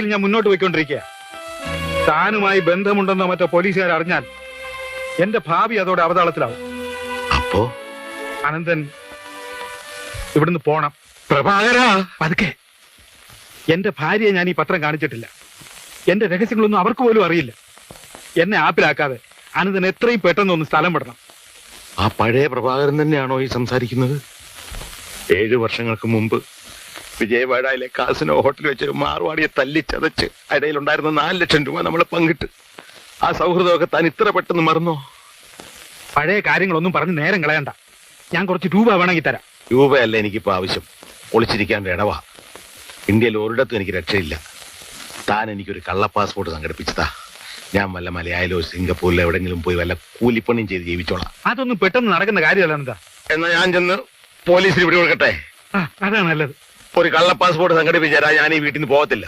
ഞാൻ മുന്നോട്ട് പോയിക്കൊണ്ടിരിക്കുക. താനുമായി ബന്ധമുണ്ടെന്നോ മറ്റോ പോലീസുകാർ അറിഞ്ഞാൽ എന്റെ ഭാവി അതോടെ അവതാളത്തിലാവും. അപ്പോ അനന്തൻ ഇവിടുന്ന് പോണം. പ്രഭാകരാ, പതുക്കെ. എന്റെ ഭാര്യയെ ഞാൻ ഈ പത്രം കാണിച്ചിട്ടില്ല. എന്റെ രഹസ്യങ്ങളൊന്നും അവർക്ക് പോലും അറിയില്ല. എന്നെ ആപ്പിലാക്കാതെ അനന്തൻ എത്രയും പെട്ടെന്ന് ഒന്ന് സ്ഥലം വിടണം. ആ പഴയ പ്രഭാകരൻ തന്നെയാണോ ഈ സംസാരിക്കുന്നത്? 7 വർഷങ്ങൾക്ക് മുമ്പ് വിജയവാഡയിലെ കാസിനോ ഹോട്ടലിൽ വെച്ച് മാർവാടിയെ തല്ലിച്ചതച്ച് ഇടയിലുണ്ടായിരുന്ന 4 ലക്ഷം രൂപ നമ്മൾ പങ്കിട്ട് ആ സൗഹൃദമൊക്കെ താൻ ഇത്ര പെട്ടെന്ന് മറന്നോ? പഴയ കാര്യങ്ങളൊന്നും പറഞ്ഞ് നേരം കളയണ്ട. ഞാൻ കുറച്ച് രൂപ വേണമെങ്കിൽ തരാം. രൂപയല്ല എനിക്കിപ്പോ ആവശ്യം, ഒളിച്ചിരിക്കാൻ ഇടവാ. ഇന്ത്യയിൽ ഒരിടത്തും എനിക്ക് രക്ഷയില്ല. താൻ എനിക്കൊരു കള്ള പാസ്പോർട്ട് സംഘടിപ്പിച്ചതാ. ഞാൻ വല്ല മലയാളിലോ സിംഗപ്പൂരിലോ എവിടെങ്കിലും പോയി വല്ല കൂലിപ്പണിയും ചെയ്ത് ജീവിച്ചോളാം. അതൊന്നും പെട്ടെന്ന് നടക്കുന്ന കാര്യമല്ല അനന്ത. എന്നാ ഞാൻ ചെന്ന് പോലീസിന് പിടി കൊടുക്കട്ടെ? അതാണ് നല്ലത്. ഒരു കള്ള പാസ്പോർട്ട് സംഘടിപ്പിച്ചാൽ ഞാൻ ഈ വീട്ടിൽ നിന്ന് പോകത്തില്ല.